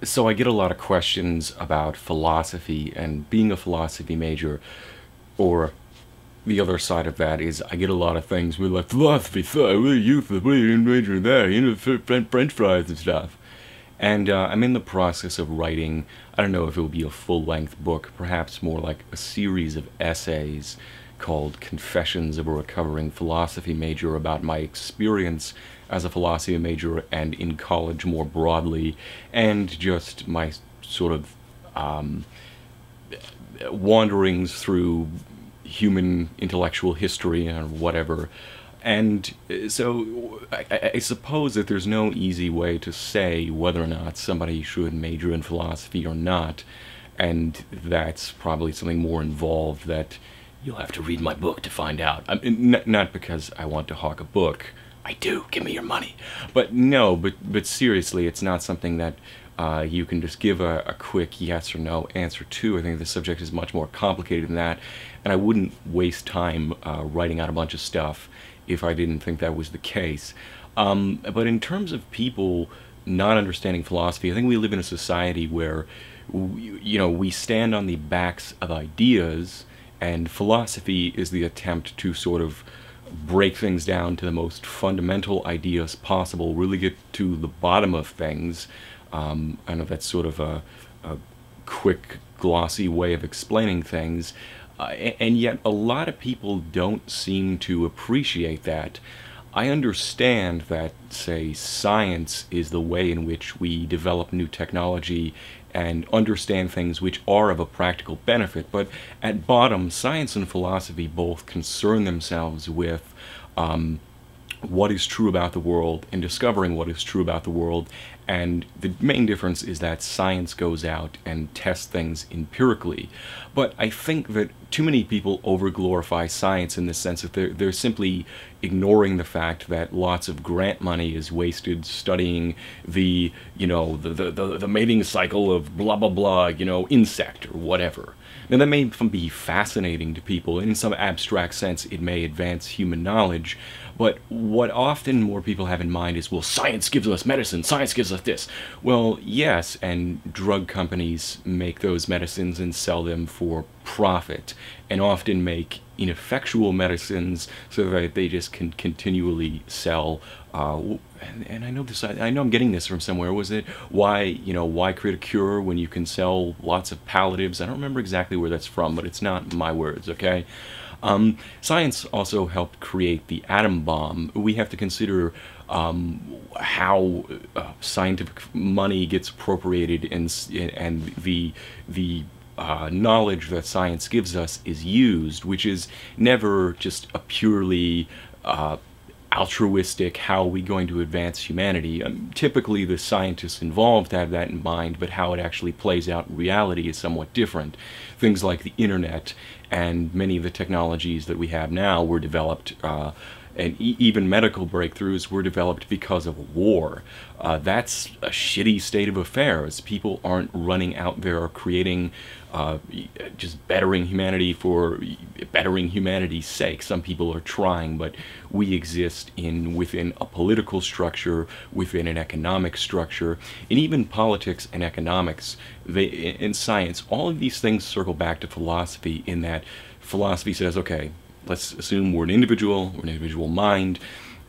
So I get a lot of questions about philosophy and being a philosophy major, or the other side of that is I get a lot of things with like philosophy, so what are you for? What are you majoring there? You know, French fries and stuff. And I'm in the process of writing. I don't know if it will be a full-length book, perhaps more like a series of essays called Confessions of a Recovering Philosophy Major about my experience as a philosophy major and in college more broadly, and just my sort of wanderings through human intellectual history or whatever. And so I suppose that there's no easy way to say whether or not somebody should major in philosophy or not. And that's probably something more involved that you'll have to read my book to find out. I mean, not because I want to hawk a book. I do. Give me your money. But no, but seriously, it's not something that you can just give a quick yes or no answer to. I think the subject is much more complicated than that, and I wouldn't waste time writing out a bunch of stuff if I didn't think that was the case. But in terms of people not understanding philosophy, I think we live in a society where we stand on the backs of ideas, and philosophy is the attempt to sort of break things down to the most fundamental ideas possible, really get to the bottom of things. I know that's sort of a quick, glossy way of explaining things, and yet a lot of people don't seem to appreciate that. I understand that, say, science is the way in which we develop new technology and understand things which are of a practical benefit, but at bottom, science and philosophy both concern themselves with what is true about the world and discovering what is true about the world. And the main difference is that science goes out and tests things empirically. But I think that too many people overglorify science in the sense that they're simply ignoring the fact that lots of grant money is wasted studying the mating cycle of blah blah blah, insect or whatever. Now, that may be fascinating to people. In some abstract sense, it may advance human knowledge. But what often more people have in mind is, well, science gives us medicine, science gives us this. Well, yes, and drug companies make those medicines and sell them for profit, and often make ineffectual medicines so that they just can continually sell. And I know this. I know I'm getting this from somewhere. Was it why create a cure when you can sell lots of palliatives? I don't remember exactly where that's from, but it's not my words. Okay. Science also helped create the atom bomb. We have to consider how scientific money gets appropriated, and the knowledge that science gives us is used, which is never just a purely altruistic, how are we going to advance humanity. Typically the scientists involved have that in mind, but how it actually plays out in reality is somewhat different. Things like the internet and many of the technologies that we have now were developed, and even medical breakthroughs were developed because of war. That's a shitty state of affairs. People aren't running out there creating just bettering humanity for bettering humanity's sake. Some people are trying, but we exist within a political structure, within an economic structure, and even politics and economics. In science, all of these things circle back to philosophy, in that philosophy says, okay, let's assume we're an individual mind.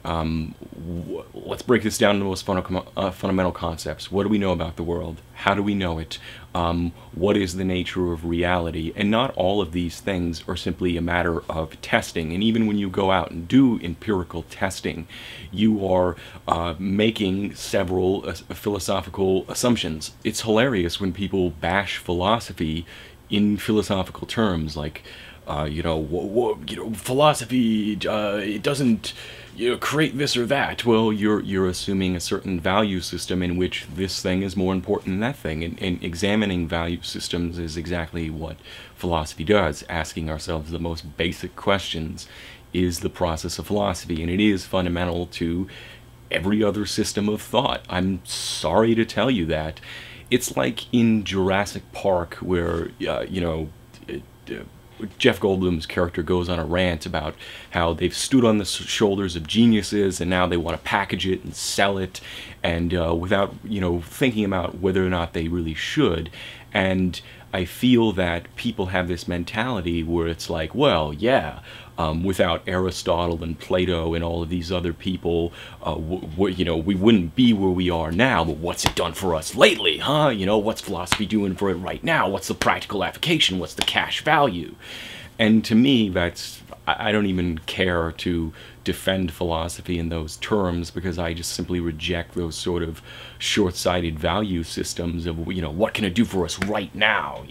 Let's break this down to the most fundamental concepts. What do we know about the world? How do we know it? What is the nature of reality? And not all of these things are simply a matter of testing. And even when you go out and do empirical testing, you are making several philosophical assumptions. It's hilarious when people bash philosophy in philosophical terms, like philosophy, it doesn't create this or that. Well, you're assuming a certain value system in which this thing is more important than that thing, and examining value systems is exactly what philosophy does. Asking ourselves the most basic questions is the process of philosophy, and it is fundamental to every other system of thought. I'm sorry to tell you that. It's like in Jurassic Park, where Jeff Goldblum's character goes on a rant about how they've stood on the shoulders of geniuses and now they want to package it and sell it, and without, thinking about whether or not they really should. And I feel that people have this mentality where it's like, well, yeah, without Aristotle and Plato and all of these other people, we wouldn't be where we are now. But what's it done for us lately, huh? What's philosophy doing for it right now? What's the practical application? What's the cash value? And to me, I don't even care to defend philosophy in those terms, because I just simply reject those sort of short-sighted value systems of, what can it do for us right now,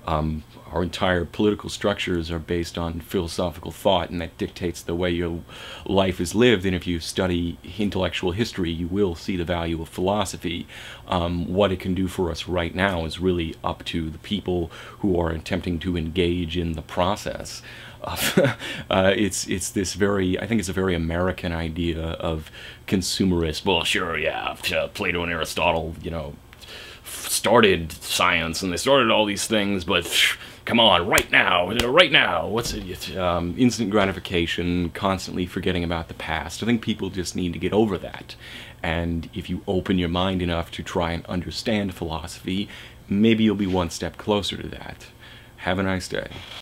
Our entire political structures are based on philosophical thought, and that dictates the way your life is lived. And if you study intellectual history, you will see the value of philosophy. What it can do for us right now is really up to the people who are attempting to engage in the process. It's this I think it's a very American idea of consumerist. Well, sure, yeah, Plato and Aristotle, started science and they started all these things, but come on, right now, what's it? Instant gratification, constantly forgetting about the past. I think people just need to get over that. And if you open your mind enough to try and understand philosophy, maybe you'll be one step closer to that. Have a nice day.